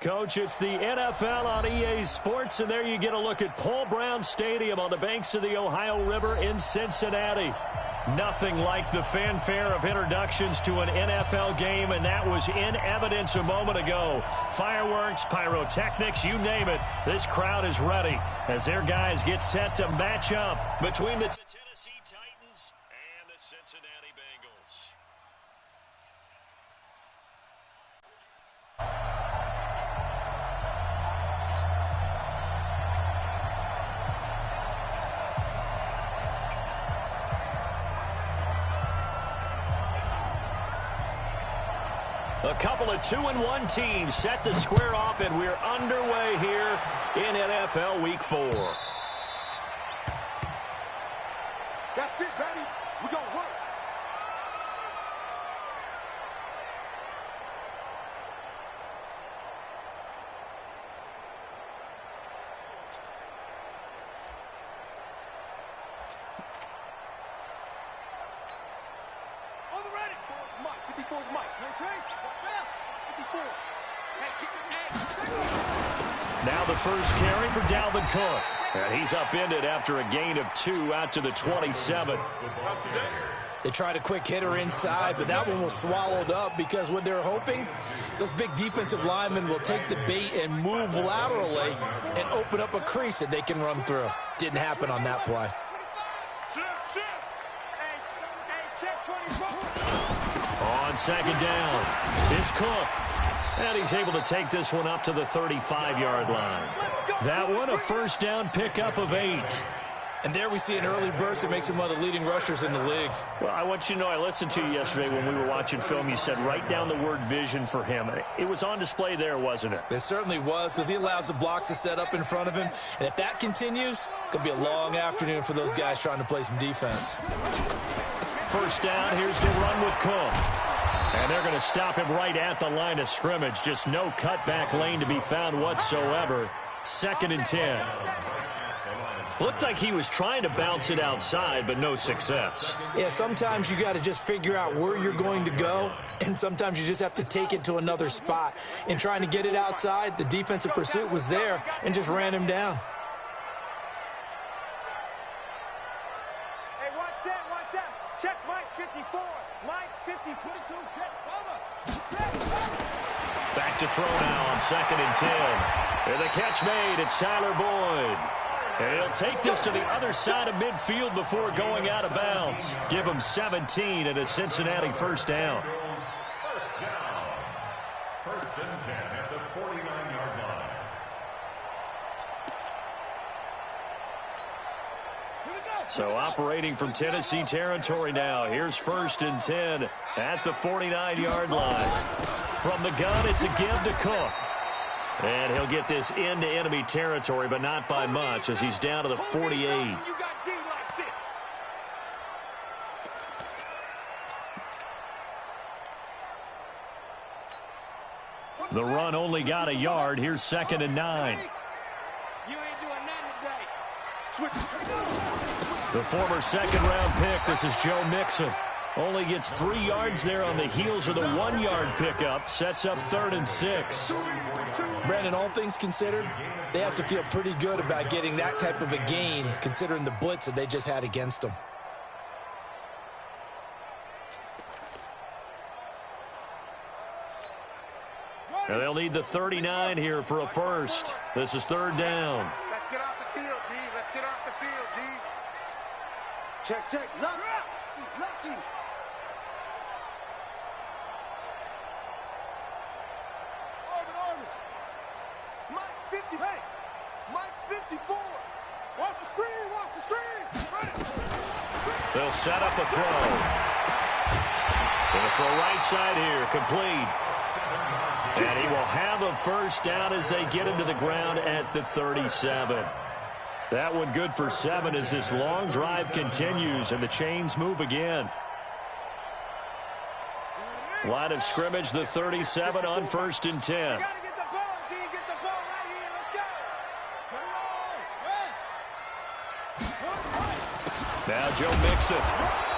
Coach, it's the NFL on EA Sports, and there you get a look at Paul Brown Stadium on the banks of the Ohio River in Cincinnati. Nothing like the fanfare of introductions to an NFL game, and that was in evidence a moment ago. Fireworks, pyrotechnics, you name it. This crowd is ready as their guys get set to match up between the Tennessee Titans and the Cincinnati Bengals. A couple of 2-1 teams set to square off, and we're underway here in NFL Week 4. That's it, baby. We gonna work. On the ready. Mike, 54's Mike. Now the first carry for Dalvin Cook. And he's upended after a gain of 2 out to the 27. They tried a quick hitter inside, but that one was swallowed up because what they're hoping, those big defensive linemen will take the bait and move laterally and open up a crease that they can run through. Didn't happen on that play. On second down, it's Cook. And he's able to take this one up to the 35-yard line. That one, a first down pickup of 8. And there we see an early burst that makes him one of the leading rushers in the league. Well, I want you to know, I listened to you yesterday when we were watching film. You said write down the word vision for him. It was on display there, wasn't it? It certainly was, because he allows the blocks to set up in front of him. And if that continues, it's going to be a long afternoon for those guys trying to play some defense. First down, here's the run with Cook. And they're going to stop him right at the line of scrimmage. Just no cutback lane to be found whatsoever. 2nd and 10. Looked like he was trying to bounce it outside, but no success. Yeah, sometimes you got to just figure out where you're going to go, and sometimes you just have to take it to another spot. In trying to get it outside, the defensive pursuit was there and just ran him down. Hey, watch that. Check Mike 54. Mike 50, put it to him. Check, cover. Back to throw now on 2nd and 10. And the catch made. It's Tyler Boyd. And he'll take this to the other side of midfield before going out of bounds. Give him 17 and a Cincinnati first down. First and 10 at the 49-yard line. So operating from Tennessee territory now. Here's 1st and 10 at the 49-yard line. From the gun, it's a give to Cook. And he'll get this into enemy territory, but not by much as he's down to the 48. The run only got a yard. Here's 2nd and 9. You ain't doing nothing today. The former second-round pick, this is Joe Mixon. Only gets 3 yards there on the heels of the 1-yard pickup. Sets up 3rd and 6. Brandon, all things considered, they have to feel pretty good about getting that type of a gain, considering the blitz that they just had against them. Now they'll need the 39 here for a first. This is 3rd down. Let's get off the field, D. Let's get off the field, D. Check. Lucky. Orbit. Mike's 50. Hey, Mike's 54. Watch the screen. Ready. They'll set up a throw. Gonna throw right side here, complete. And he will have a first down as they get him to the ground at the 37. That one good for 7 as this long drive continues and the chains move again. Line of scrimmage, the 37 on 1st and 10. Gotta get the ball, D. Get the ball right here. Let's go. Now Joe Mixon.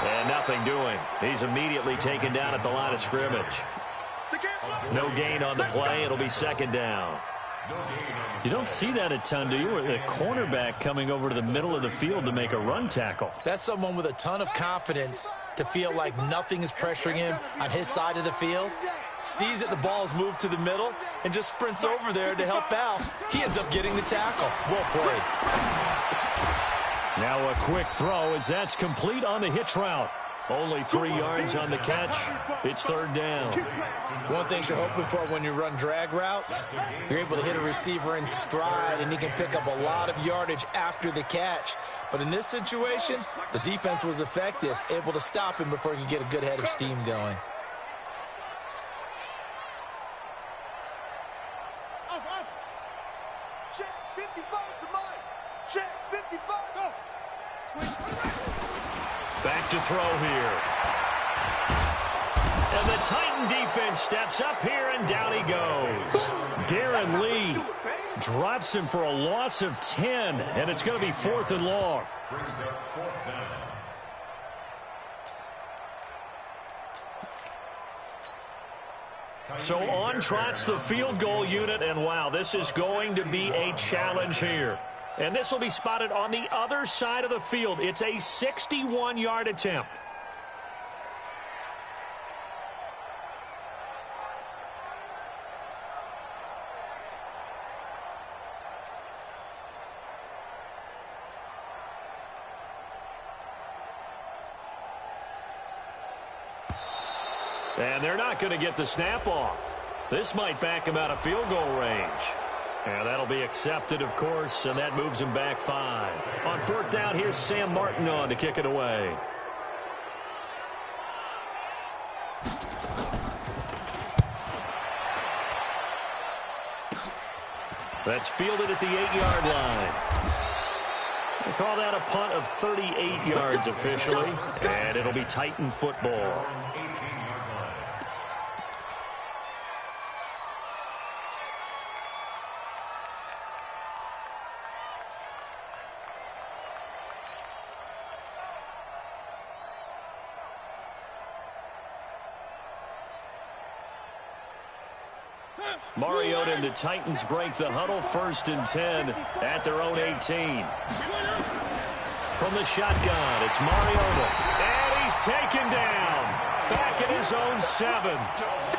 And nothing doing. He's immediately taken down at the line of scrimmage. The game. No gain on the play. It'll be second down. You don't see that a ton, do you? A cornerback coming over to the middle of the field to make a run tackle. That's someone with a ton of confidence to feel like nothing is pressuring him on his side of the field. Sees that the ball's moved to the middle and just sprints over there to help out. He ends up getting the tackle. Well played. Now a quick throw as that's complete on the hitch route. Only 3 yards on the catch. It's third down. One thing you're hoping for when you run drag routes, you're able to hit a receiver in stride, and he can pick up a lot of yardage after the catch. But in this situation, the defense was effective, able to stop him before he could get a good head of steam going. Check 55 to mine. Check 55. Go. Back to throw here. And the Titan defense steps up here, and down he goes. Darren Lee drops him for a loss of 10, and it's going to be 4th and long. So on trots the field goal unit, and wow, this is going to be a challenge here. And this will be spotted on the other side of the field. It's a 61-yard attempt. And they're not going to get the snap off. This might back him out of field goal range. And that'll be accepted, of course, and that moves him back 5. On 4th down, here's Sam Martin on to kick it away. That's fielded at the 8-yard line. They call that a punt of 38 yards officially, and it'll be Titan football. Mariota and the Titans break the huddle, 1st and 10 at their own 18. From the shotgun, it's Mariota. And he's taken down. Back at his own 7.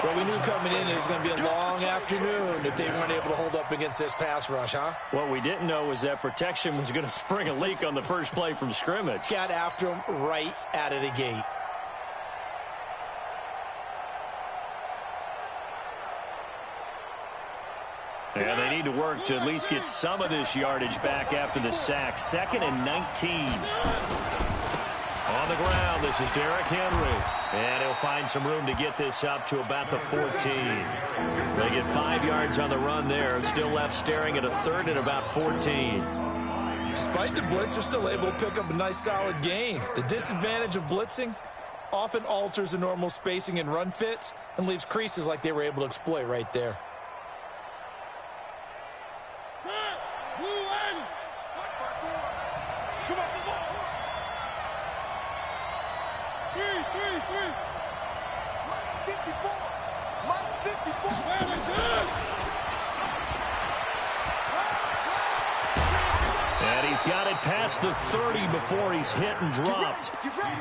Well, we knew coming in it was going to be a long afternoon if they weren't able to hold up against this pass rush, huh? What we didn't know was that protection was going to spring a leak on the first play from scrimmage. Got after him right out of the gate. And they need to work to at least get some of this yardage back after the sack. 2nd and 19. On the ground, this is Derrick Henry. And he'll find some room to get this up to about the 14. They get 5 yards on the run there. Still left staring at a 3rd and about 14. Despite the blitz, they're still able to pick up a nice solid gain. The disadvantage of blitzing often alters the normal spacing and run fits and leaves creases like they were able to exploit right there. And he's got it past the 30 before he's hit and dropped.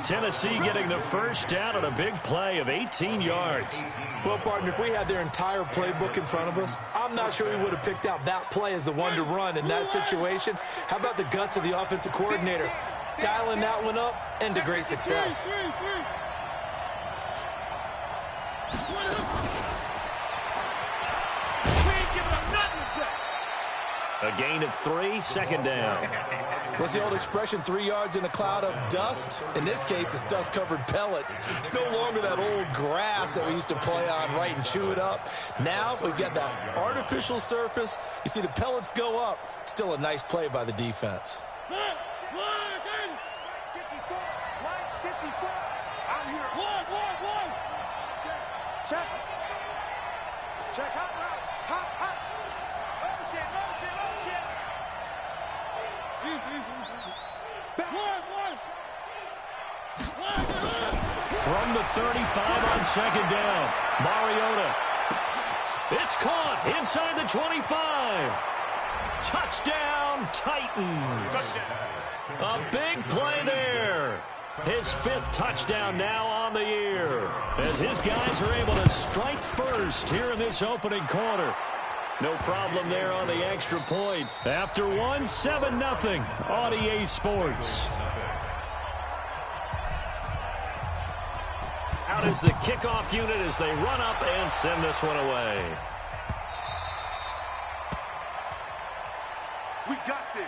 Tennessee getting the first down on a big play of 18 yards. Well, partner, if we had their entire playbook in front of us, I'm not sure we would have picked out that play as the one to run in that situation. How about the guts of the offensive coordinator? Dialing that one up and to great success. A gain of 3, 2nd down. What's the old expression, 3 yards in a cloud of dust? In this case, it's dust-covered pellets. It's no longer that old grass that we used to play on, right, and chew it up. Now we've got that artificial surface. You see the pellets go up. Still a nice play by the defense. Check. Check. Hot. From the 35 on 2nd down, Mariota It's caught inside the 25. Touchdown, Titans. A big play there. His 5th touchdown now on the year, as his guys are able to strike first here in this opening quarter. No problem there on the extra point. After one, 7-0 on EA Sports. Out is the kickoff unit as they run up and send this one away. We got this.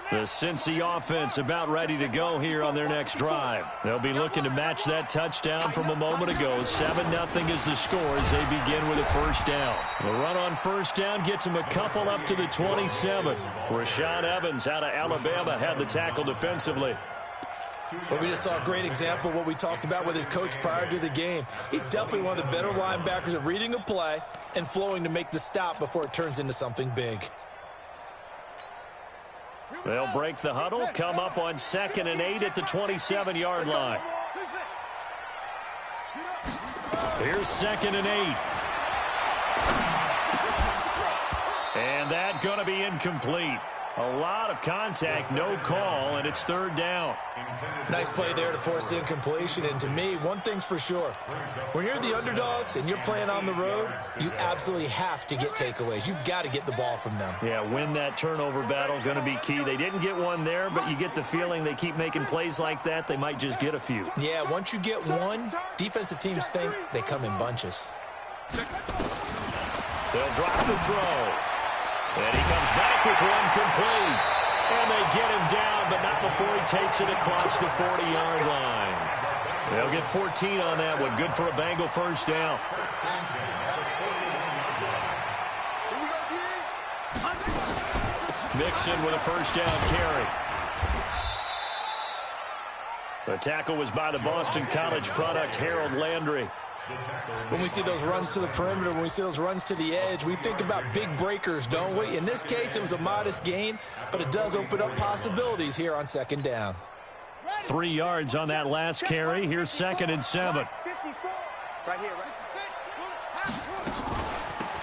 The Cincy offense about ready to go here on their next drive. They'll be looking to match that touchdown from a moment ago. 7-0 is the score as they begin with a first down. The run on first down gets them a couple up to the 27. Rashaan Evans out of Alabama had the tackle defensively. Well, we just saw a great example of what we talked about with his coach prior to the game. He's definitely one of the better linebackers at reading a play and flowing to make the stop before it turns into something big. They'll break the huddle, come up on 2nd and 8 at the 27-yard line. Here's 2nd and 8. And that's going to be incomplete. A lot of contact, no call, and it's 3rd down. Nice play there to force the incompletion. And to me, one thing's for sure. When you're the underdogs and you're playing on the road, you absolutely have to get takeaways. You've got to get the ball from them. Yeah, win that turnover battle, going to be key. They didn't get one there, but you get the feeling they keep making plays like that, they might just get a few. Yeah, once you get one, defensive teams think they come in bunches. They'll drop the throw. And he comes back with one complete. And they get him down, but not before he takes it across the 40-yard line. They'll get 14 on that one. Good for a Bengal first down. Mixon with a first down carry. The tackle was by the Boston College product, Harold Landry. When we see those runs to the perimeter, when we see those runs to the edge, we think about big breakers, don't we? In this case, it was a modest gain, but it does open up possibilities here on 2nd down. 3 yards on that last carry. Here's 2nd and 7.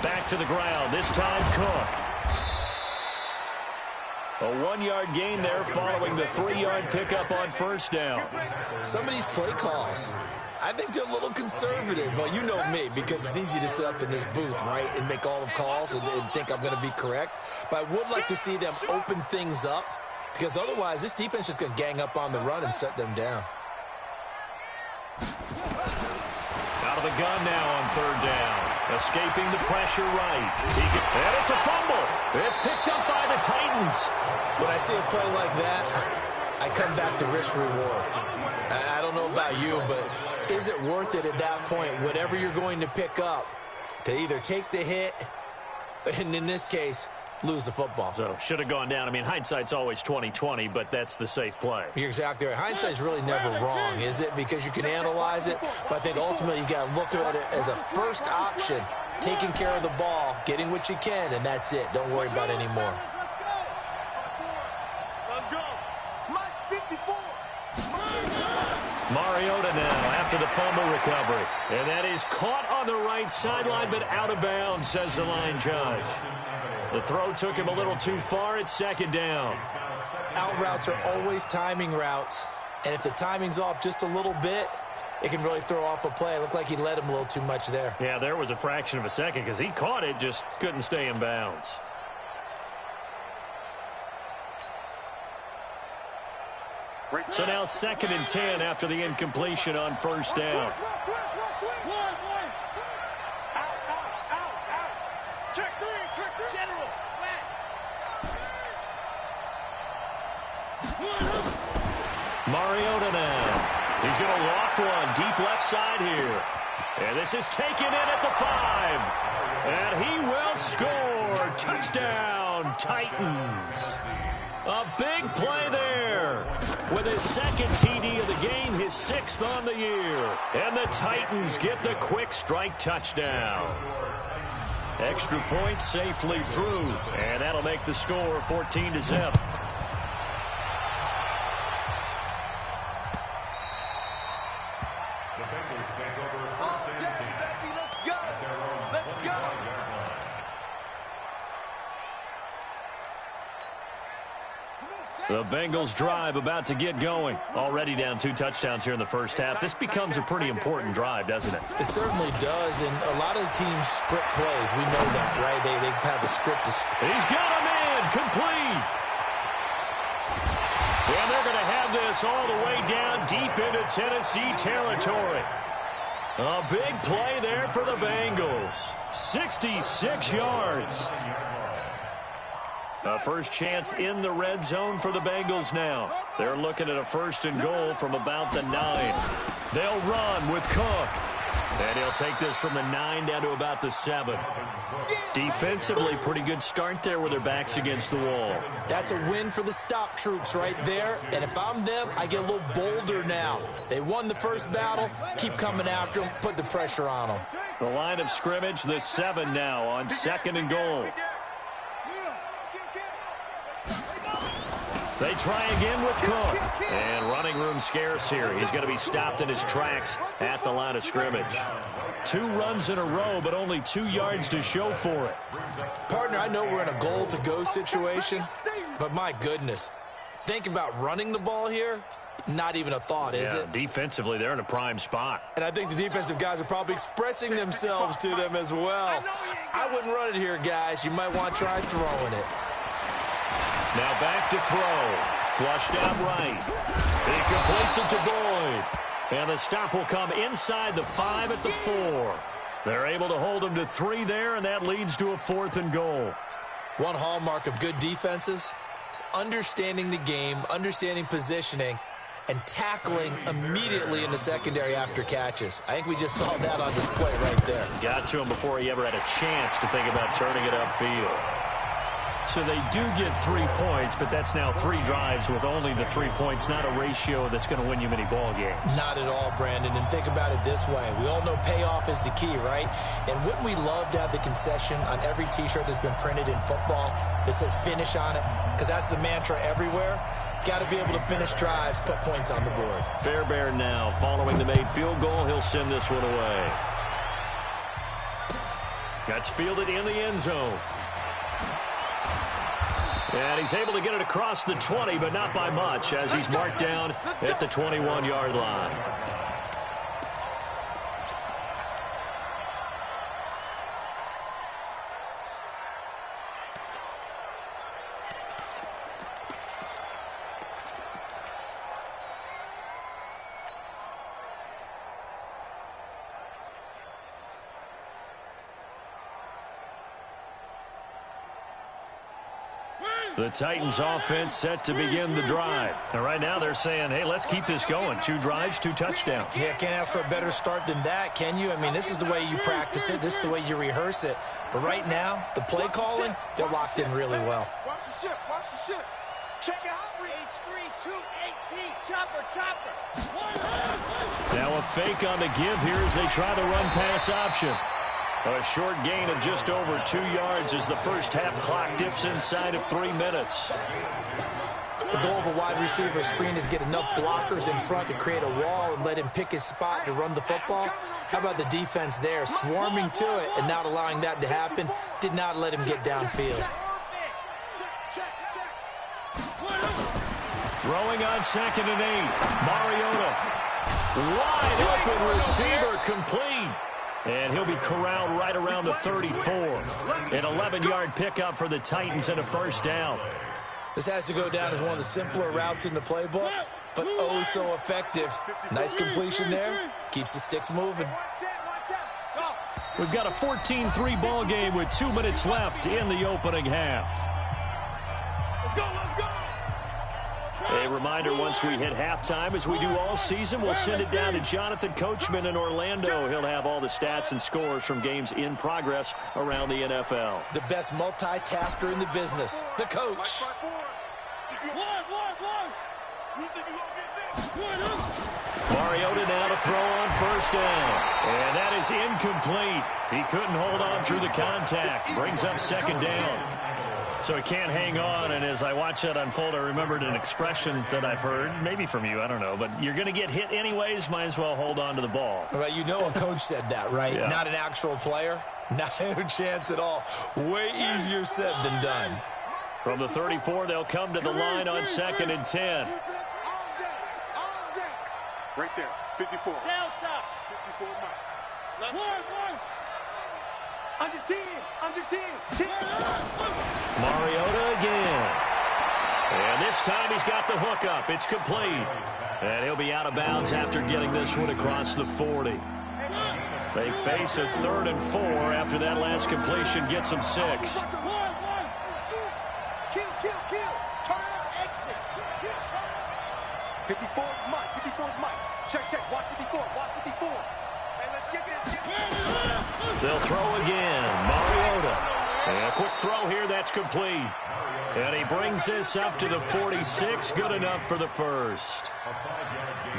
Back to the ground, this time Cook. A 1-yard gain there following the 3-yard pickup on first down. Some of these play calls, I think they're a little conservative, but you know me, because it's easy to sit up in this booth, right, and make all the calls and think I'm going to be correct. But I would like to see them open things up, because otherwise this defense is just going to gang up on the run and shut them down. Out of the gun now on 3rd down. Escaping the pressure right. And it's a fumble. It's picked up by the Titans. When I see a play like that, I come back to risk-reward. I don't know about you, but is it worth it at that point, whatever you're going to pick up, to either take the hit, and in this case, lose the football? So, should have gone down. I mean, hindsight's always 20/20, but that's the safe play. You're exactly right. Hindsight's really never wrong, is it? Because you can analyze it, but I think ultimately you got to look at it as a first option, taking care of the ball, getting what you can, and that's it. Don't worry about any more. Let's go. Mike 54. Mariota now after the fumble recovery. And that is caught on the right sideline, but out of bounds, says the line judge. The throw took him a little too far. It's 2nd down. Out routes are always timing routes, and if the timing's off just a little bit, it can really throw off a play. It looked like he let him a little too much there. Yeah, there was a fraction of a second because he caught it, just couldn't stay in bounds. So now 2nd and 10 after the incompletion on first down. Mariota now. He's going to loft one deep left side here. And this is taken in at the 5. And he will score. Touchdown, Titans. A big play there. With his 2nd TD of the game, his 6th on the year. And the Titans get the quick strike touchdown. Extra point safely through. And that'll make the score 14-7. The Bengals drive about to get going. Already down 2 touchdowns here in the first half. This becomes a pretty important drive, doesn't it? It certainly does, and a lot of the teams script plays. We know that, right? They have a script. He's got him in. Complete. And they're going to have this all the way down deep into Tennessee territory. A big play there for the Bengals. 66 yards. A first chance in the red zone for the Bengals now. They're looking at a 1st and goal from about the 9. They'll run with Cook. And he'll take this from the 9 down to about the 7. Defensively, pretty good start there with their backs against the wall. That's a win for the stop troops right there. And if I'm them, I get a little bolder now. They won the first battle. Keep coming after them. Put the pressure on them. The line of scrimmage, the 7 now on 2nd and goal. They try again with Cook. And running room scarce here. He's going to be stopped in his tracks at the line of scrimmage. 2 runs in a row, but only 2 yards to show for it. Partner, I know we're in a goal-to-go situation, but my goodness. Think about running the ball here. Not even a thought, is it? Defensively, they're in a prime spot. And I think the defensive guys are probably expressing themselves to them as well. I wouldn't run it here, guys. You might want to try throwing it. Now back to throw. Flushed out right. He completes it to Boyd. And the stop will come inside the 5 at the 4. They're able to hold him to 3 there, and that leads to a 4th and goal. One hallmark of good defenses is understanding the game, understanding positioning, and tackling immediately in the secondary after catches. I think we just saw that on display right there. Got to him before he ever had a chance to think about turning it upfield. So they do get 3 points, but that's now 3 drives with only the 3 points, not a ratio that's going to win you many ball games. Not at all, Brandon. And think about it this way. We all know payoff is the key, right? And wouldn't we love to have the concession on every T-shirt that's been printed in football that says finish on it? Because that's the mantra everywhere. Got to be able to finish drives, put points on the board. Fairbairn now, following the made field goal, he'll send this one away. That's fielded in the end zone. And he's able to get it across the 20, but not by much, as he's marked down at the 21-yard line. The Titans offense set to begin the drive. And right now they're saying, hey, let's keep this going. 2 drives, 2 touchdowns. Yeah, can't ask for a better start than that, can you? I mean, this is the way you practice it. This is the way you rehearse it. But right now, the play calling, they're locked in really well. Watch the shift. Watch the shift. Check it out. H3, 218. Chopper. Now a fake on the give here as they try the run-pass option. A short gain of just over 2 yards as the first half clock dips inside of 3 minutes. The goal of a wide receiver screen is get enough blockers in front to create a wall and let him pick his spot to run the football. How about the defense there, swarming to it and not allowing that to happen? Did not let him get downfield. Throwing on 2nd and 8. Mariota. Wide open receiver complete. And he'll be corralled right around the 34. An 11-yard pickup for the Titans and a first down. This has to go down as one of the simpler routes in the playbook, but oh so effective. Nice completion there. Keeps the sticks moving. We've got a 14-3 ball game with 2 minutes left in the opening half. A reminder, once we hit halftime, as we do all season, we'll send it down to Jonathan Coachman in Orlando. He'll have all the stats and scores from games in progress around the NFL. The best multitasker in the business, the coach. Mariota now to throw on first down. And that is incomplete. He couldn't hold on through the contact. Brings up 2nd down. So he can't hang on, and as I watch that unfold, I remembered an expression that I've heard, maybe from you, I don't know, but you're going to get hit anyways, might as well hold on to the ball. Well, you know a coach said that, right? Yeah. Not an actual player. No chance at all. Way easier said than done. From the 34, they'll come to the line on 2nd and 10. Right there, 54. Down top. 54, Mike. One. Under 10. Mariota again. And this time he's got the hook up. It's complete. And he'll be out of bounds after getting this one across the 40. They face a 3rd and 4 after that last completion gets them 6. Kill. Turn around, exit. Kill, turn around. 54, Mike. Check. Watch 54. Hey, let's get this. They'll throw again. Mariota. And a quick throw here. That's complete. And he brings this up to the 46. Good enough for the first.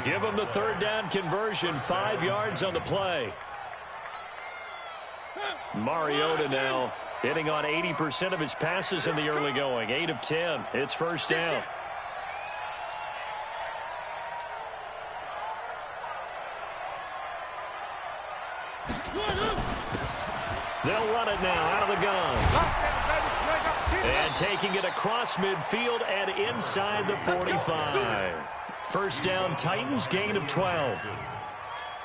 Give him the 3rd down conversion. 5 yards on the play. Mariota now hitting on 80% of his passes in the early going. 8 of 10. It's first down. They'll run it now out of the gun. And taking it across midfield and inside the 45. First down, Titans, gain of 12.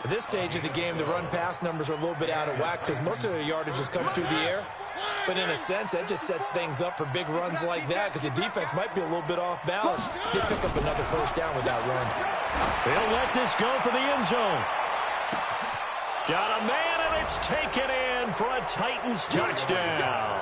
At this stage of the game, the run-pass numbers are a little bit out of whack because most of their yardage has come through the air. But in a sense, that just sets things up for big runs like that because the defense might be a little bit off balance. They pick up another first down with that run. They'll let this go for the end zone. Got a man, and it's taken in for a Titans touchdown.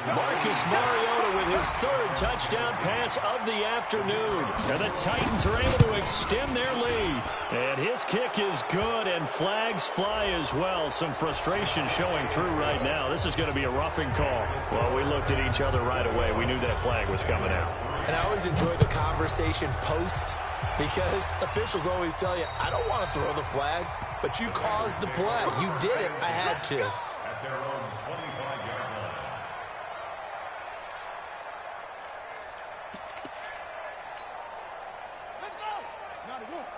Marcus Mariota with his 3rd touchdown pass of the afternoon. And the Titans are able to extend their lead. And his kick is good, and flags fly as well. Some frustration showing through right now. This is going to be a roughing call. Well, we looked at each other right away. We knew that flag was coming out. And I always enjoy the conversation post because officials always tell you, I don't want to throw the flag, but you caused the play. You did it. I had to. At their own 25-yard line. Let's go. Not a wolf.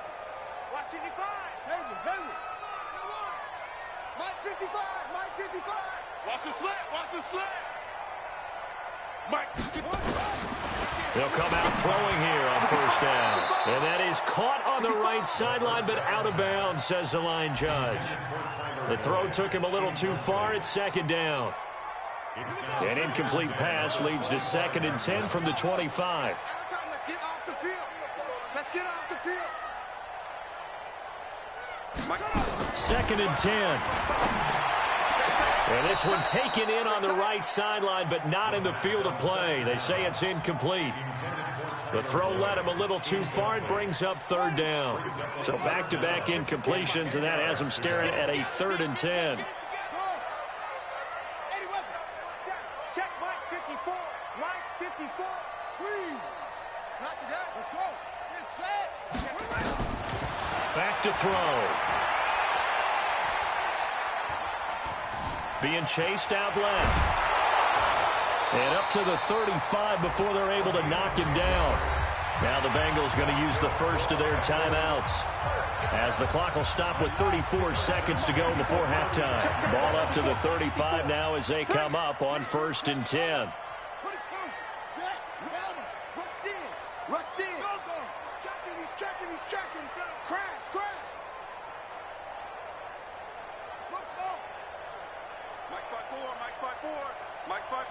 Watch 55. Henry. Mike 55. Watch the slant. Mike. They'll come out throwing here on first down. And that is caught on the right sideline, but out of bounds, says the line judge. The throw took him a little too far. It's 2nd down. An incomplete pass leads to 2nd and 10 from the 25. Let's get off the field. 2nd and 10. And this one taken in on the right sideline, but not in the field of play. They say it's incomplete. The throw led him a little too far. It brings up 3rd down. So back-to-back incompletions, and that has him staring at a 3rd and 10. Check Mike 54. Squeeze. Not to that. Let's go. Get set. Back to throw. Being chased out left. And up to the 35 before they're able to knock him down. Now the Bengals going to use the first of their timeouts, as the clock will stop with 34 seconds to go before halftime. Ball up to the 35 now as they come up on 1st and 10. Rush in. He's checking. Crash. Slow. Mike 5-4.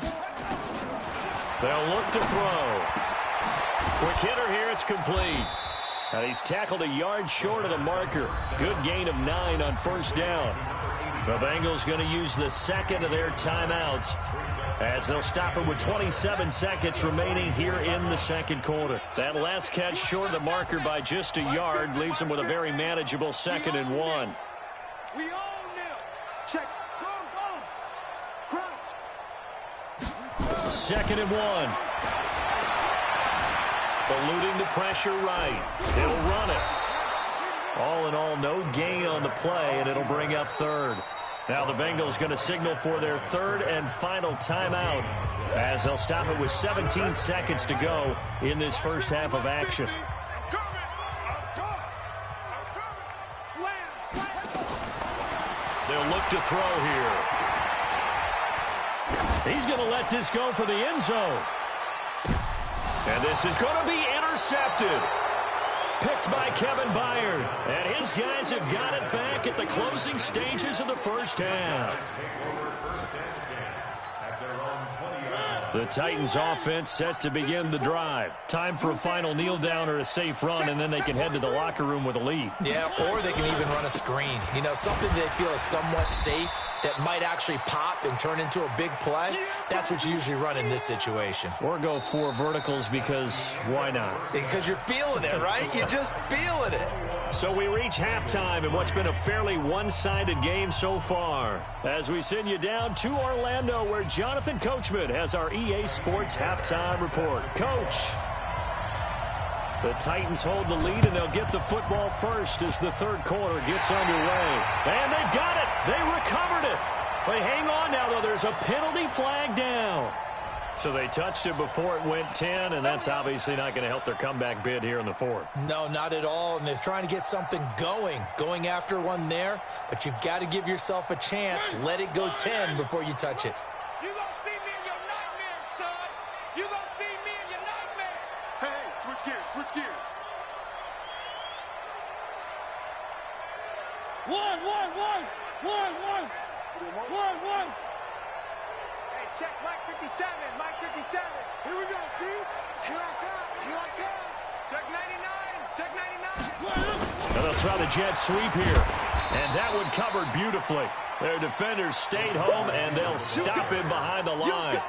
They'll look to throw. Quick hitter here, it's complete. And he's tackled a yard short of the marker. Good gain of 9 on first down. The Bengals going to use the 2nd of their timeouts, as they'll stop it with 27 seconds remaining here in the 2nd quarter. That last catch short of the marker by just a yard leaves them with a very manageable 2nd and 1. We own them. Check. Go. Crunch. 2nd and 1. Eluding the pressure right. He'll run it. All in all, no gain on the play, and it'll bring up 3rd. Now the Bengals going to signal for their 3rd and final timeout, as they'll stop it with 17 seconds to go in this first half of action. They'll look to throw here. He's going to let this go for the end zone. And this is going to be intercepted. Picked by Kevin Byard. And his guys have got it back at the closing stages of the first half. The Titans offense set to begin the drive. Time for a final kneel down or a safe run, and then they can head to the locker room with a lead. Yeah, or they can even run a screen. You know, something they feel is somewhat safe that might actually pop and turn into a big play. That's what you usually run in this situation. Or go 4 verticals because why not? Because you're feeling it, right? You're just feeling it. So we reach halftime in what's been a fairly one-sided game so far. As we send you down to Orlando, where Jonathan Coachman has our EA Sports halftime report. Coach. The Titans hold the lead, and they'll get the football first as the third quarter gets underway. And they've got it. They recovered it. They hang on now, though. There's a penalty flag down. So they touched it before it went 10, and that's obviously not going to help their comeback bid here in the fourth. No, not at all, and they're trying to get something going after one there, but you've got to give yourself a chance. Let it go 10 before you touch it. You gonna see me in your nightmare, son. You gonna see me in your nightmare. Hey, switch gears, switch gears. One. Hey, check Mike 57, Mike 57. Here we go, D. Here I come. Check 99, check 99. And they'll try the jet sweep here. And that one covered beautifully. Their defenders stayed home, and they'll stop him behind the line.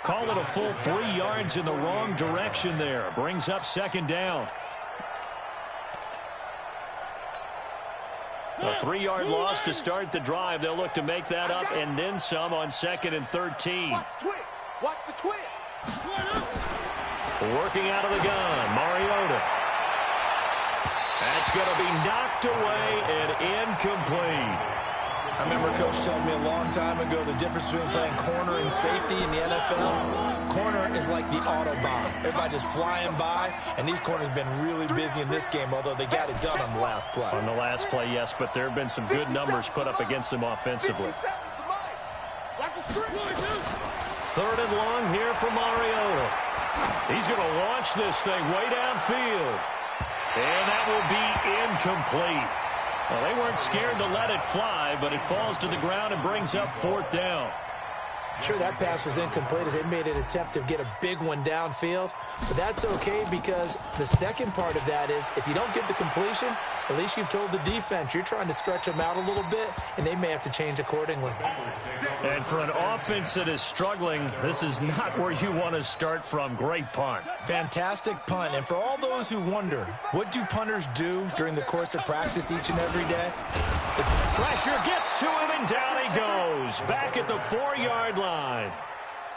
Call it a full 3 yards in the wrong direction there. Brings up second down. A 3-yard loss to start the drive. They'll look to make that up and then some on 2nd and 13. Watch the twist. Watch the twist. Working out of the gun, Mariota. That's going to be knocked away and incomplete. I remember Coach telling me a long time ago the difference between playing corner and safety in the NFL. Corner is like the Autobahn. Everybody just flying by, and these corners have been really busy in this game, although they got it done on the last play. On the last play, yes, but there have been some good numbers put up against them offensively. 3rd and long here for Mariota. He's going to launch this thing way downfield. And that will be incomplete. Well, they weren't scared to let it fly, but it falls to the ground and brings up 4th down. Sure, that pass was incomplete as they made an attempt to get a big one downfield. But that's okay because the second part of that is if you don't get the completion, at least you've told the defense you're trying to stretch them out a little bit, and they may have to change accordingly. And for an offense that is struggling, this is not where you want to start from. Great punt. Fantastic punt. And for all those who wonder, what do punters do during the course of practice each and every day? The pressure gets to him, and down he goes. Back at the 4-yard line.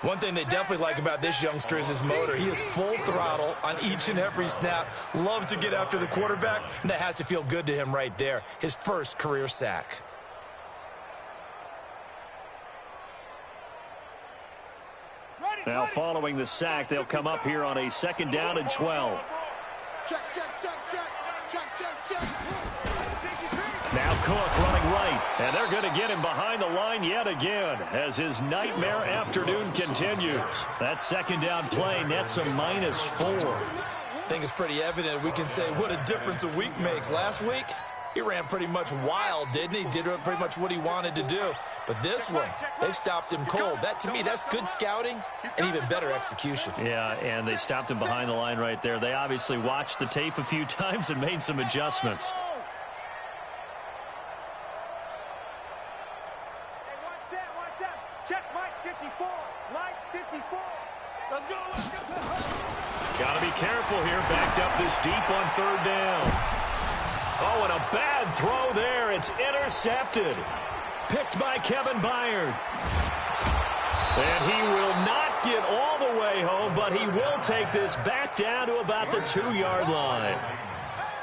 One thing they definitely like about this youngster is his motor. He is full throttle on each and every snap. Loves to get after the quarterback, and that has to feel good to him right there. His first career sack. Now following the sack, they'll come up here on a 2nd down and 12. Check. Now Cook running right, and they're going to get him behind the line yet again as his nightmare afternoon continues. That 2nd down play nets a -4. I think it's pretty evident we can say what a difference a week makes. Last week, he ran pretty much wild, didn't he? Did pretty much what he wanted to do. But this one, they've stopped him cold. That, to me, that's good scouting and even better execution. Yeah, and they stopped him behind the line right there. They obviously watched the tape a few times and made some adjustments. Check Mike 54. Mike 54. Let's go. Got to be careful here. Backed up this deep on 3rd down. Oh, and a bad throw there. It's intercepted. Picked by Kevin Byard. And he will not get all the way home, but he will take this back down to about the 2-yard line.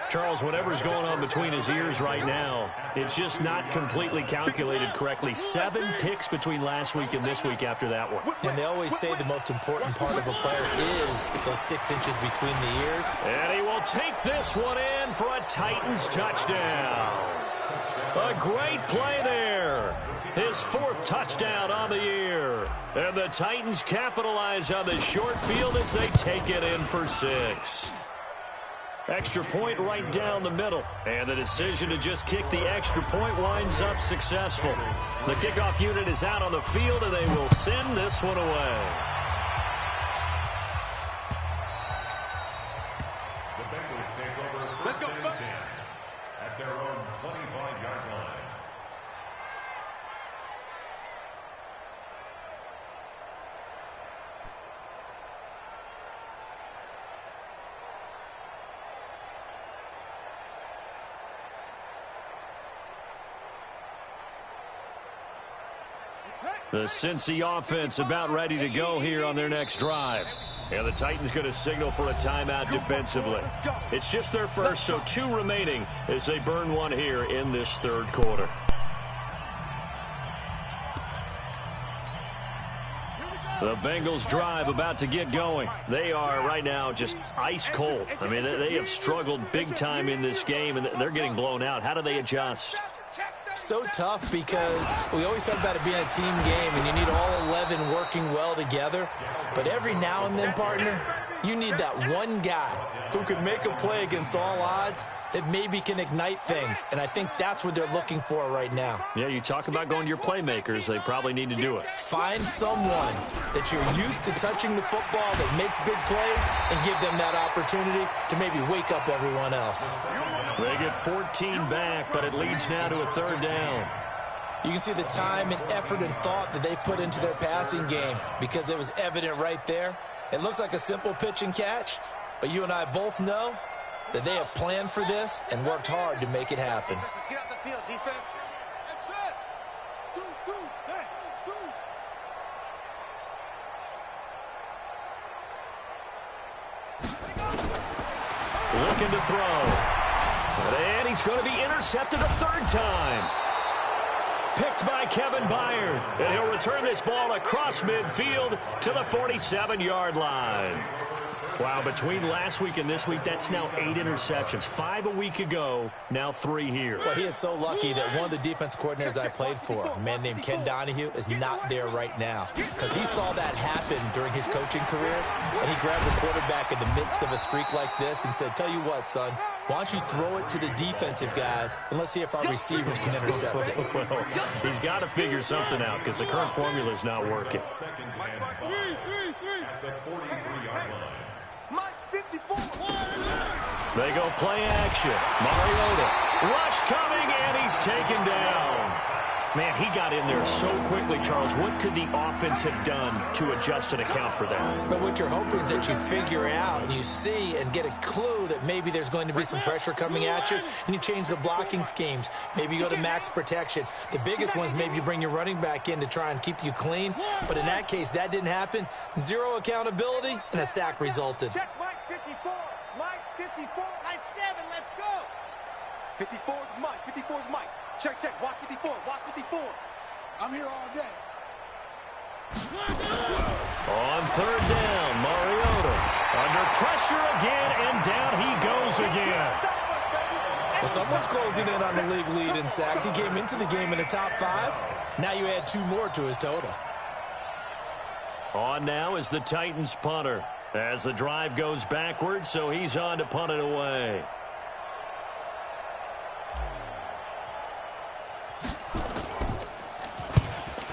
Charles, whatever's going on between his ears right now, it's just not completely calculated correctly. 7 picks between last week and this week after that one. And they always say the most important part of a player is those 6 inches between the ears. And he will take this one in for a Titans touchdown. A great play there. His 4th touchdown on the year. And the Titans capitalize on the short field as they take it in for 6. Extra point right down the middle. And the decision to just kick the extra point winds up successful. The kickoff unit is out on the field, and they will send this one away. The Bengals take over first and 10 at their own 25-yard line. The Cincy offense about ready to go here on their next drive. And the Titans going to signal for a timeout defensively. It's just their first, so 2 remaining as they burn one here in this 3rd quarter. The Bengals drive about to get going. They are right now just ice cold. I mean, they have struggled big time in this game, and they're getting blown out. How do they adjust? So tough because we always talk about it being a team game and you need all 11 working well together. But every now and then, partner, you need that one guy who can make a play against all odds that maybe can ignite things. And I think that's what they're looking for right now. Yeah, you talk about going to your playmakers. They probably need to do it. Find someone that you're used to touching the football that makes big plays and give them that opportunity to maybe wake up everyone else. They get 14 back, but it leads now to a 3rd down. You can see the time and effort and thought that they put into their passing game because it was evident right there. It looks like a simple pitch and catch, but you and I both know that they have planned for this and worked hard to make it happen. Let's get out the field, defense. That's it. Looking to throw. And he's going to be intercepted a 3rd time. Picked by Kevin Byard. And he'll return this ball across midfield to the 47-yard line. Wow, between last week and this week, that's now 8 interceptions. 5 a week ago, now 3 here. Well, he is so lucky that one of the defense coordinators I played for, a man named Ken Donahue, is not there right now. Because he saw that happen during his coaching career, and he grabbed the quarterback in the midst of a streak like this and said, tell you what, son, why don't you throw it to the defensive guys, and let's see if our receivers can intercept it. Well, he's got to figure something out because the current formula is not working. Second and 5 at the 43-yard line. Mike 54. They go play action. Mariota. Rush coming, and he's taken down. Man, he got in there so quickly, Charles. What could the offense have done to adjust and account for that? But what you're hoping is that you figure out and you see and get a clue that maybe there's going to be some pressure coming at you, and you change the blocking schemes. Maybe you go to max protection. The biggest one is maybe you bring your running back in to try and keep you clean. But in that case, that didn't happen. 0 accountability, and a sack resulted. Check Mike 54. Mike 54. High 7. Let's go. 54 is Mike. 54 is Mike. Check, check. Watch 54. Watch 54. I'm here all day. On 3rd down, Mariota under pressure again, and down he goes again. Well, someone's closing in on the league lead in sacks. He came into the game in the top 5. Now you add 2 more to his total. On now is the Titans punter as the drive goes backwards, so he's on to punt it away.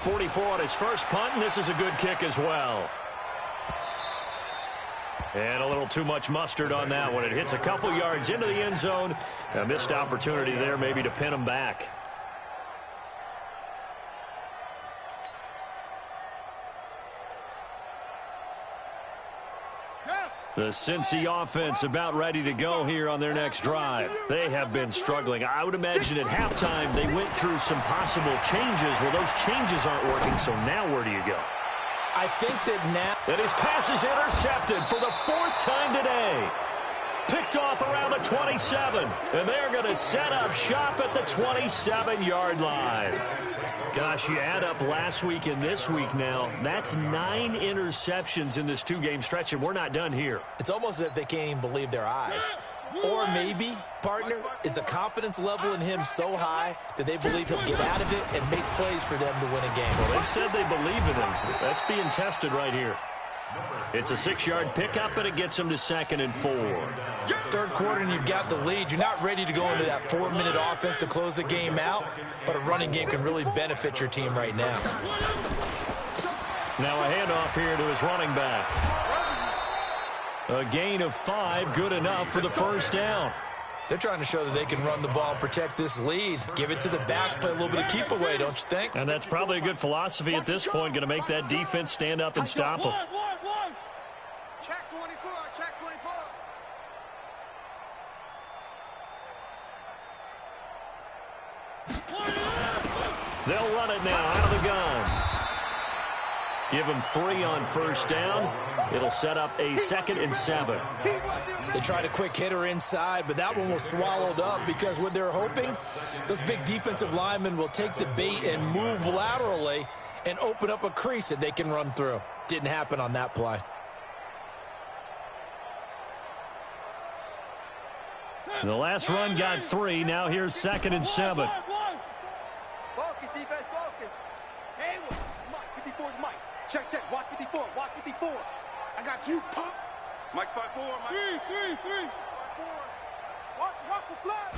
.44 on his first punt, and this is a good kick as well. And a little too much mustard on that one. It hits a couple yards into the end zone. A missed opportunity there maybe to pin him back. The Cincy offense about ready to go here on their next drive. They have been struggling. I would imagine at halftime they went through some possible changes. Well, those changes aren't working, so now where do you go? I think that now... And his pass is intercepted for the 4th time today. Picked off around the 27. And they're going to set up shop at the 27-yard line. Gosh, you add up last week and this week now. That's 9 interceptions in this 2-game stretch, and we're not done here. It's almost as if they can't even believe their eyes. Or maybe, partner, is the confidence level in him so high that they believe he'll get out of it and make plays for them to win a game. Well, they've said they believe in him. That's being tested right here. It's a 6-yard pickup, and it gets him to 2nd and 4. Third quarter, and you've got the lead. You're not ready to go into that 4-minute offense to close the game out, but a running game can really benefit your team right now. Now a handoff here to his running back. A gain of 5, good enough for the first down. They're trying to show that they can run the ball and protect this lead. Give it to the backs, play a little bit of keep away, don't you think? And that's probably a good philosophy at this point, going to make that defense stand up and stop them. Check 24, check 24. They'll run it now out of the gun. Give him 3 on first down. It'll set up a 2nd and 7. They tried a quick hitter inside, but that one was swallowed up because what they're hoping, those big defensive linemen will take the bait and move laterally and open up a crease that they can run through. Didn't happen on that play. The last run got 3. Now here's 2nd and 7. Focus, defense, focus. Haywood, Mike, 54 is Mike. Check, check, watch 54, watch 54. I got you, pump. Mike's 5-4, Mike. 3. 5-4. Watch the flag.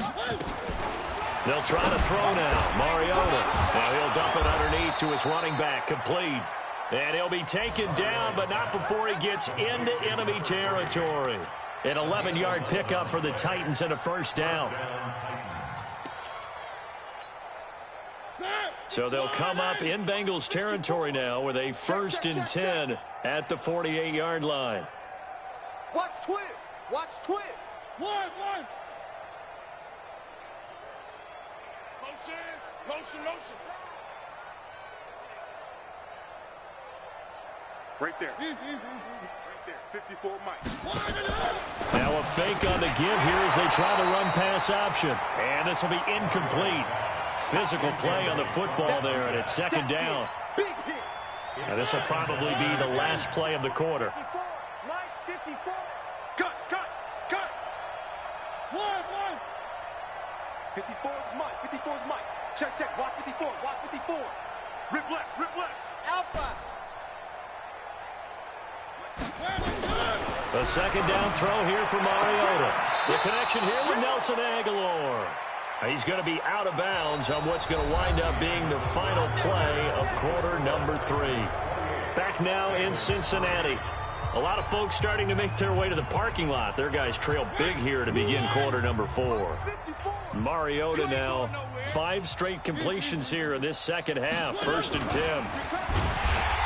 They'll try to throw now. Mariota. Now he'll dump it underneath to his running back. Complete. And he'll be taken down, but not before he gets into enemy territory. An 11-yard pickup for the Titans and a first down. So they'll come up in Bengals territory now with a 1st and 10 at the 48-yard line. Watch twist. Watch twist. One. Motion. Right there. Right there. 54 Mike. Now a fake on the give here as they try the run-pass option. And this will be incomplete. Physical play on the football there, and it's 2nd down. Big hit. Now this will probably be the last play of the quarter. 54. Mike, 54. Cut. 54 is Mike. 54 is Mike. Check. Watch 54. Watch 54. Rip left. Alpha. A 2nd down throw here for Mariota. The connection here with Nelson Agholor. He's going to be out of bounds on what's going to wind up being the final play of quarter number 3. Back now in Cincinnati. A lot of folks starting to make their way to the parking lot. Their guys trail big here to begin quarter number 4. Mariota now, 5 straight completions here in this second half. 1st and 10.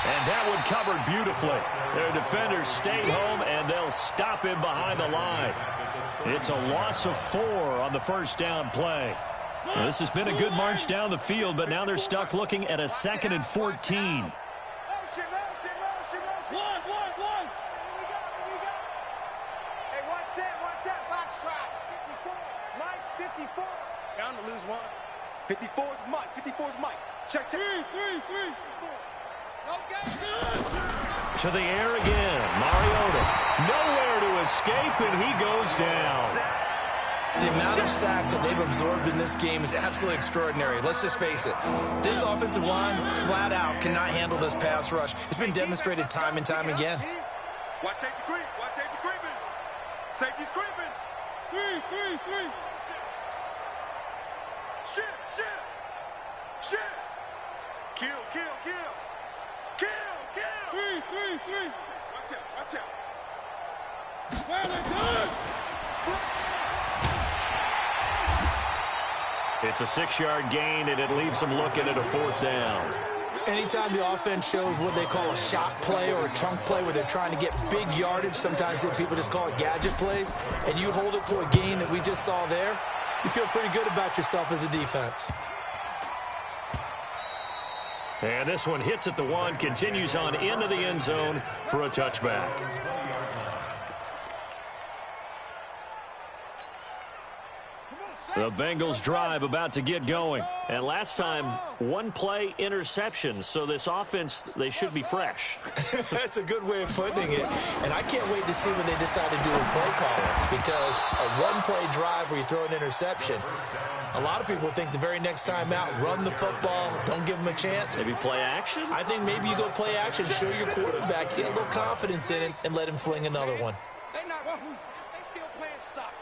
And that one covered beautifully. Their defenders stay home, and they'll stop him behind the line. It's a loss of 4 on the first down play. Well, this has been a good march down the field, but now they're stuck looking at a 2nd and 14. One. Hey, what's that? Box trap. 54. Mike, 54. Down to lose 1. 54 is Mike. 54 is Mike. Check. 3. Okay. To the air again. Mariota. Nowhere to escape, and he goes down. The amount of sacks that they've absorbed in this game is absolutely extraordinary. Let's just face it. This offensive line, flat out, cannot handle this pass rush. It's been demonstrated time and time again. Watch safety creep. Safety's creeping. 3. Shit. Kill. 3. Watch out. It's a 6-yard gain, and it leaves them looking at a 4th down. Anytime the offense shows what they call a shot play or a chunk play where they're trying to get big yardage, sometimes people just call it gadget plays, and you hold it to a gain that we just saw there, you feel pretty good about yourself as a defense. And this one hits at the 1, continues on into the end zone for a touchback. The Bengals drive about to get going. And last time, one play interception. So this offense, they should be fresh. That's a good way of putting it. And I can't wait to see what they decide to do with play calling, because a one-play drive where you throw an interception, a lot of people think the very next time out, run the football, don't give them a chance. Maybe play action? I think maybe you go play action, show your quarterback, get a little confidence in it, and let him fling another one. They still playing soccer.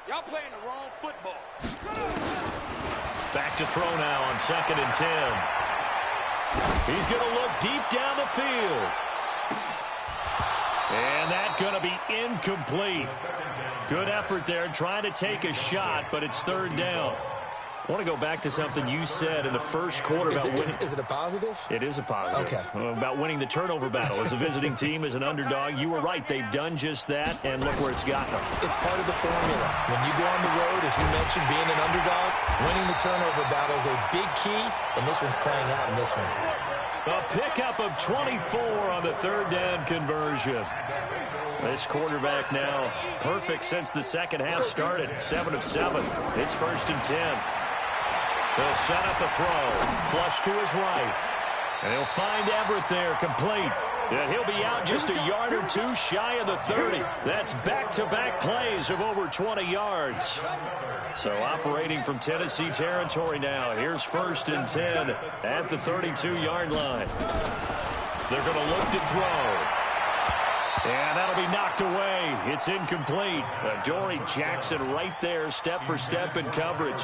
Y'all playing the wrong football. Back to throw now on 2nd and 10. He's going to look deep down the field. And that's going to be incomplete. Good effort there, trying to take a shot, but it's 3rd down. I want to go back to something you said in the first quarter about winning. Is it a positive? It is a positive. Okay. About winning the turnover battle. As a visiting team, as an underdog, you were right. They've done just that, and look where it's gotten them. It's part of the formula. When you go on the road, as you mentioned, being an underdog, winning the turnover battle is a big key, and this one's playing out in this one. A pickup of 24 on the 3rd down conversion. This quarterback now perfect since the second half started. 7 of 7. It's 1st and 10. He'll set up a throw. Flush to his right. And he'll find Everett there, complete. And he'll be out just a yard or two shy of the 30. That's back-to-back plays of over 20 yards. So operating from Tennessee territory now. Here's 1st and 10 at the 32-yard line. They're going to look to throw. And that'll be knocked away. It's incomplete. Adoree Jackson right there, step for step in coverage.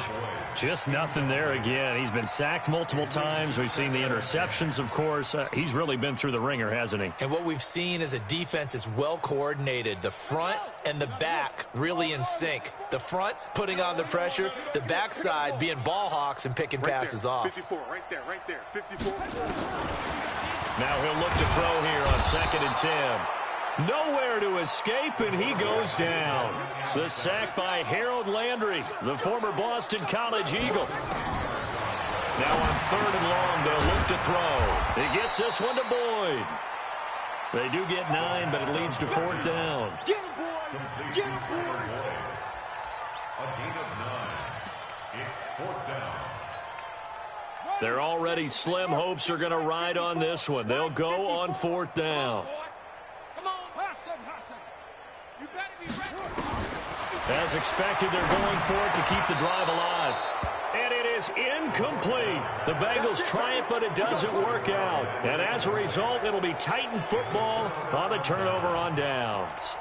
Just nothing there again. He's been sacked multiple times. We've seen the interceptions, of course. He's really been through the ringer, hasn't he? And what we've seen is a defense that's well coordinated. The front and the back really in sync. The front putting on the pressure. The backside being ball hawks and picking passes off. 54, right there. 54. Now he'll look to throw here on 2nd and 10. Nowhere to escape, and he goes down. The sack by Harold Landry, the former Boston College Eagle. Now on 3rd and long, they'll look to throw. He gets this one to Boyd. They do get 9, but it leads to 4th down. Get him, boy! Get him, boy! A gain of 9. It's 4th down. Their already slim hopes are going to ride on this one. They'll go on 4th down. As expected, they're going for it to keep the drive alive. And it is incomplete. The Bengals try it, but it doesn't work out. And as a result, it'll be Titan football on the turnover on downs.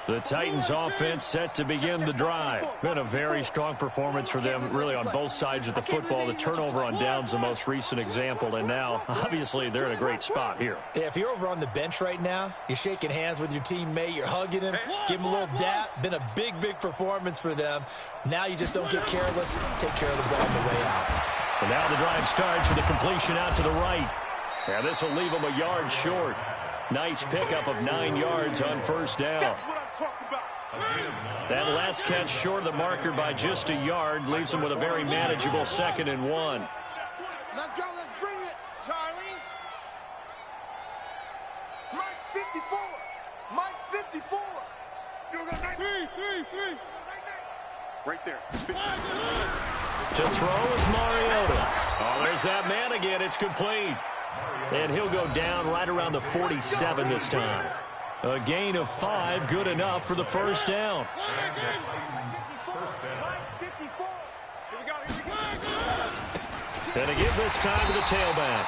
The Titans offense set to begin the drive. Been a very strong performance for them, really on both sides of the football. The turnover on downs, the most recent example, and now, obviously, they're in a great spot here. Yeah, if you're over on the bench right now, you're shaking hands with your teammate, you're hugging him, give him a little dap. Been a big, big performance for them. Now you just don't get careless. Take care of the ball on the way out. And now the drive starts with a completion out to the right. And this will leave them a yard short. Nice pickup of 9 yards on 1st down. That's what I'm talking about. That last catch short of the marker by just a yard leaves them with a very manageable 2nd and 1. Let's go. Let's bring it, Charlie. Mike 54. Mike 54. You're going to three. Right there. To throw is Mariota. Oh, there's that man again. It's complete. And he'll go down right around the 47 this time. A gain of 5, good enough for the 1st down. And a give this time to the tailback.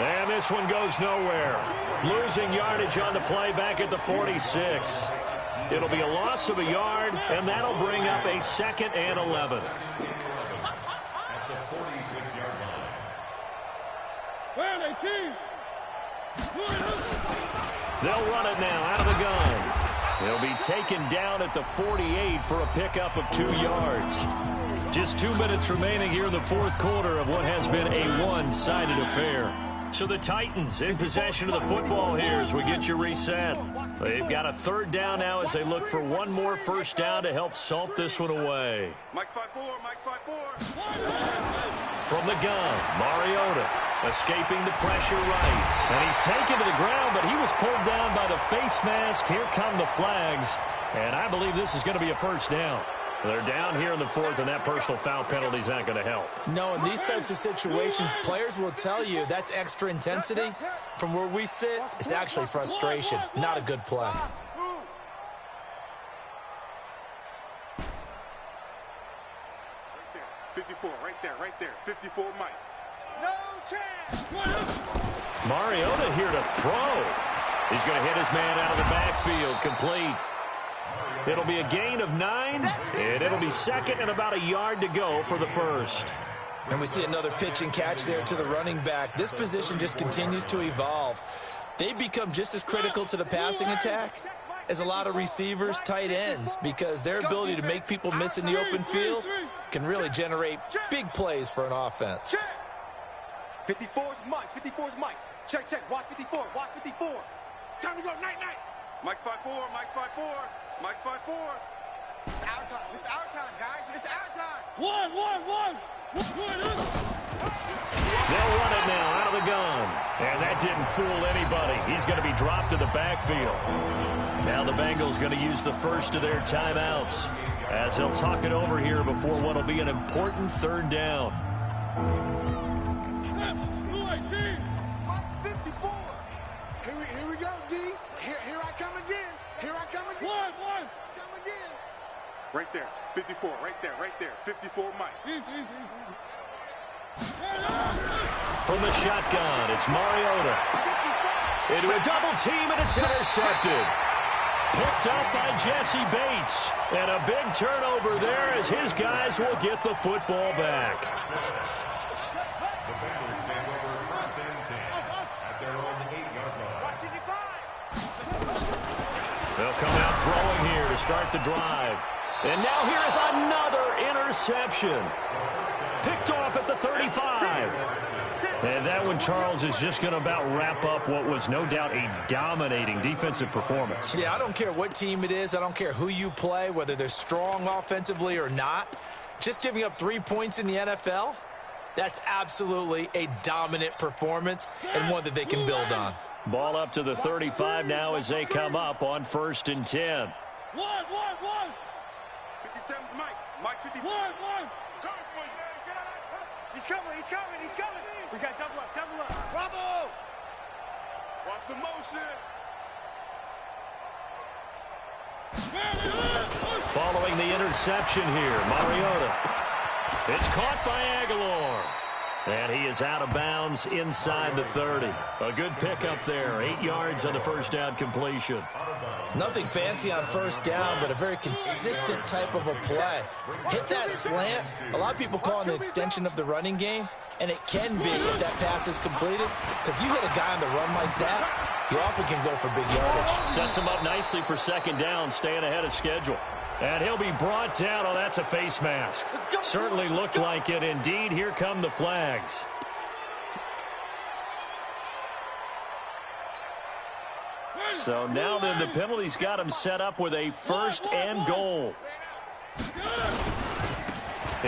And this one goes nowhere. Losing yardage on the play back at the 46. It'll be a loss of a yard, and that'll bring up a 2nd and 11. They'll run it now out of the gun. He'll be taken down at the 48 for a pickup of 2 yards. Just 2 minutes remaining here in the 4th quarter of what has been a one-sided affair. So the Titans in possession of the football here as we get you reset. They've got a 3rd down now as they look for one more 1st down to help salt this one away. Mike 5-4. From the gun, Mariota. Escaping the pressure right. And he's taken to the ground, but he was pulled down by the face mask. Here come the flags. And I believe this is going to be a first down. They're down here in the fourth, and that personal foul penalty is not going to help. No, in these types of situations, players will tell you that's extra intensity. From where we sit, it's actually frustration, not a good play. Right there. 54, right there. 54, Mike. No chance. Mariota here to throw. He's going to hit his man out of the backfield, complete. It'll be a gain of 9, and it'll be second and about a yard to go for the first. And we see another pitch and catch there to the running back. This position just continues to evolve. They become just as critical to the passing attack as a lot of receivers, tight ends, because their ability to make people miss in the open field can really generate big plays for an offense. 54's Mike. 54's Mike. Check. Watch 54. Time to go. Night. Mike's 5-4. Mike's 5-4. It's our time, guys. It's our time. One. They'll run it now out of the gun. And that didn't fool anybody. He's going to be dropped to the backfield. Now the Bengals going to use the first of their timeouts as they'll talk it over here before what will be an important third down. Mike 54. Here we go, D. Here I come again. One. Come again. Right there. 54. Right there. 54, Mike. From the shotgun, it's Mariota. Into a double team, and it's intercepted. Picked up by Jesse Bates. And a big turnover there as his guys will get the football back. The Bengals take over first and 10 at their own 8-yard line. They'll come out throwing here to start the drive. And now here is another interception. Picked off at the 35. And that one, Charles, is just going to about wrap up what was no doubt a dominating defensive performance. Yeah, I don't care what team it is. I don't care who you play, whether they're strong offensively or not. Just giving up 3 points in the NFL, that's absolutely a dominant performance and one that they can build on. Ball up to the 35 now as they come up on 1st and 10. One. 57's Mike. Mike 54. One. He's coming. We got double up. Bravo. Watch the motion. Following the interception here, Mariota. It's caught by Aguilar. And he is out of bounds inside the 30. A good pickup there. 8 yards on the first down completion. Nothing fancy on first down, but a very consistent type of a play. Hit that slant. A lot of people call it an extension of the running game, and it can be if that pass is completed, because you hit a guy on the run like that, you often can go for big yardage. Sets him up nicely for second down, staying ahead of schedule. And he'll be brought down. Oh, that's a face mask. Certainly looked like it. Indeed, here come the flags. So now then, the penalty's got him set up with a 1st and goal. And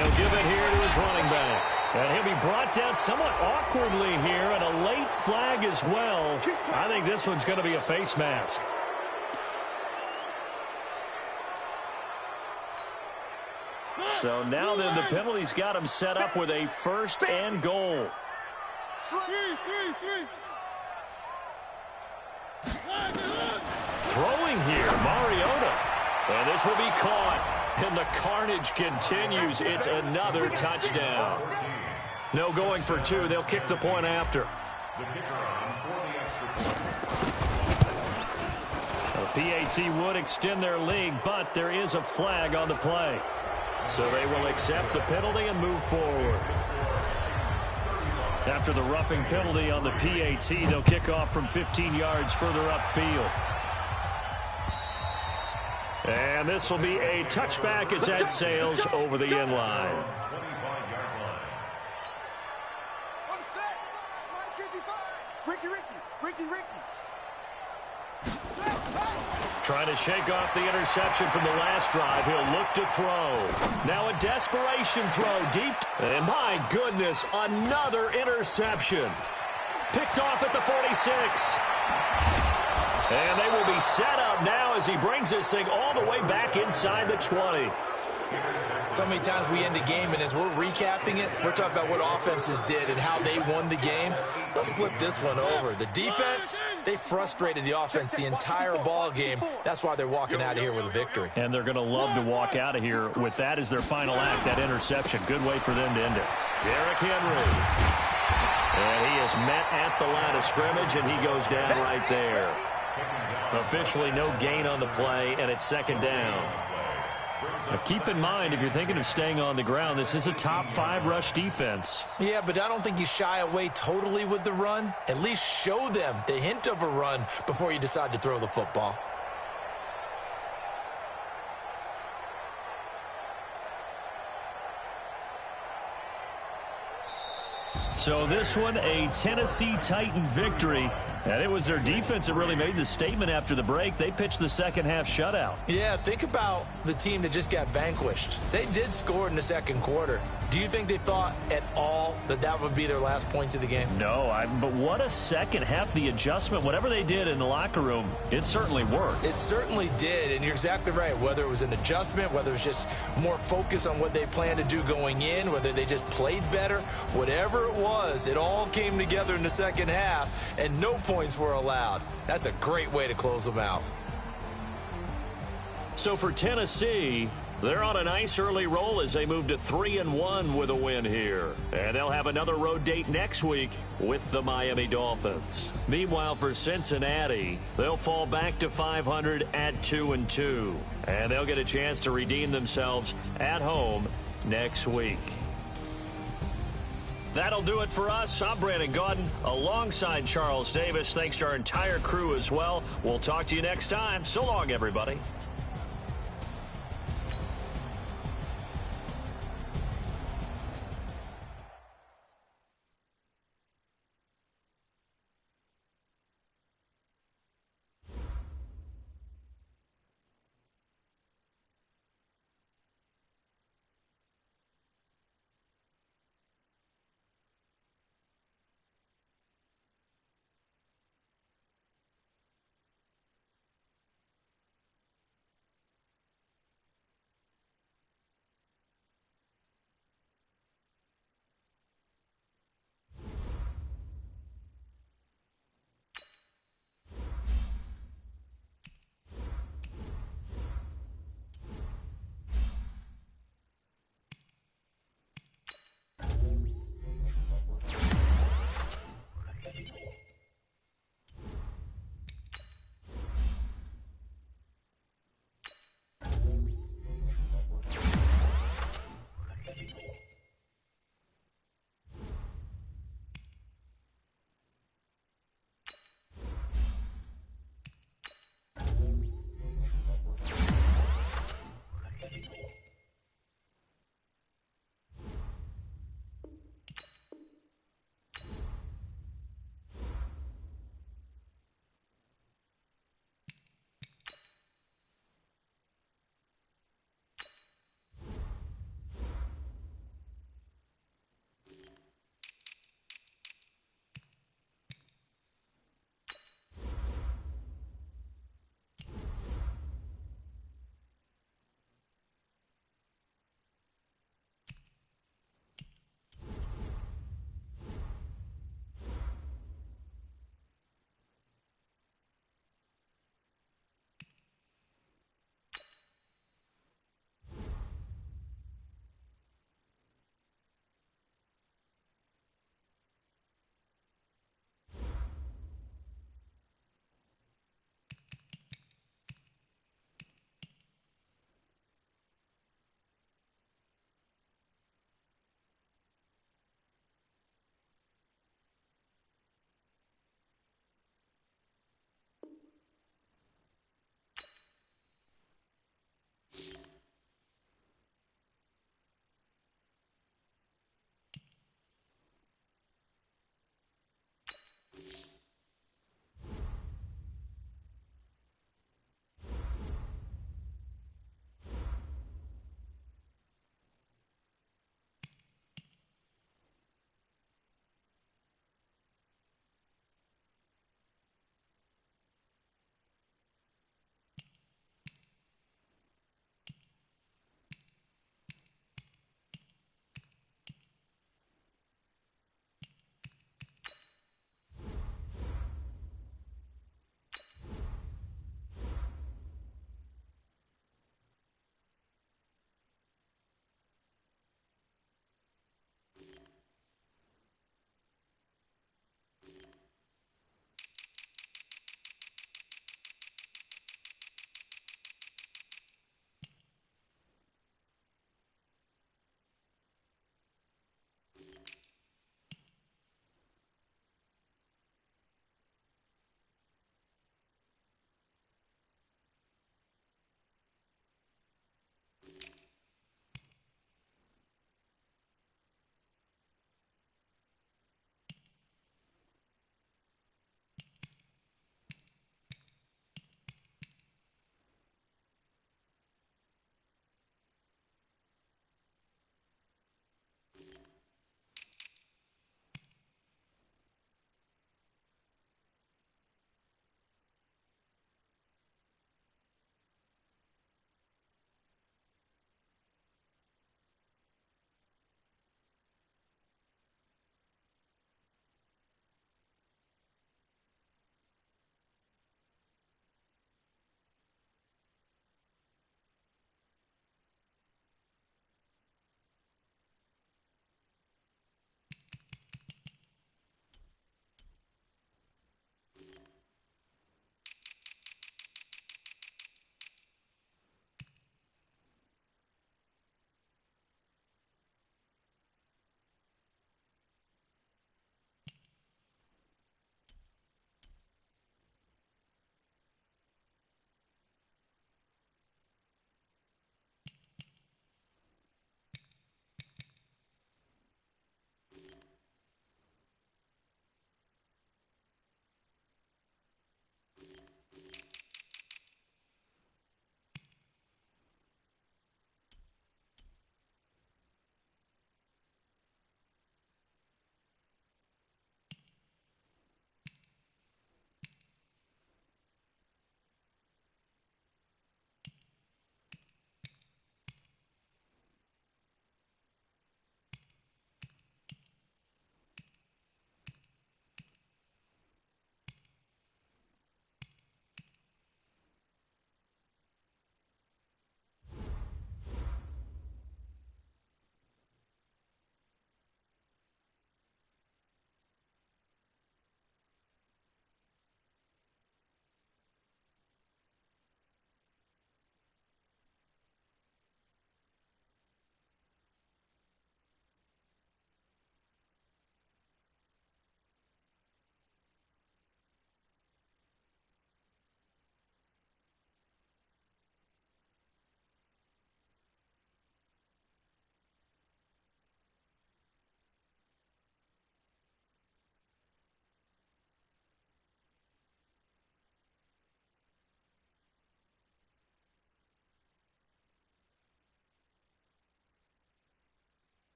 he'll give it here to his running back. And he'll be brought down somewhat awkwardly here, and a late flag as well. I think this one's going to be a face mask. So now then, the penalty's got him set up with a 1st and goal. Throwing here, Mariota. And this will be caught. And the carnage continues. It's another touchdown. No going for 2. They'll kick the point after. The kicker on for the extra point. The PAT would extend their lead, but there is a flag on the play. So they will accept the penalty and move forward. After the roughing penalty on the PAT, they'll kick off from 15 yards further upfield. And this will be a touchback as that sails over the end line. 25-yard line. On the set. Mike 55. Ricky. Trying to shake off the interception from the last drive. He'll look to throw. Now a desperation throw deep. And my goodness, another interception. Picked off at the 46. And they will be set up now as he brings this thing all the way back inside the 20. So many times we end a game, and as we're recapping it, we're talking about what offenses did and how they won the game. Let's flip this one over. The defense, they frustrated the offense the entire ball game. That's why they're walking out of here with a victory. And they're going to love to walk out of here with that as their final act, that interception. Good way for them to end it. Derrick Henry. And he is met at the line of scrimmage, and he goes down right there. Officially no gain on the play, and it's second down. Now keep in mind, if you're thinking of staying on the ground, this is a top 5 rush defense. Yeah, but I don't think you shy away totally with the run. At least show them the hint of a run before you decide to throw the football. So this one, a Tennessee Titan victory. And it was their defense that really made the statement after the break. They pitched the second half shutout. Yeah, think about the team that just got vanquished. They did score in the second quarter. Do you think they thought at all that that would be their last points of the game? No, but what a second half. The adjustment, whatever they did in the locker room, it certainly worked. It certainly did, and you're exactly right. Whether it was an adjustment, whether it was just more focus on what they planned to do going in, whether they just played better, whatever it was, it all came together in the second half, and no points were allowed. That's a great way to close them out. So for Tennessee, they're on a nice early roll as they move to 3-1 with a win here. And they'll have another road date next week with the Miami Dolphins. Meanwhile, for Cincinnati, they'll fall back to 500 at 2-2. And they'll get a chance to redeem themselves at home next week. That'll do it for us. I'm Brandon Gaudin alongside Charles Davis. Thanks to our entire crew as well. We'll talk to you next time. So long, everybody.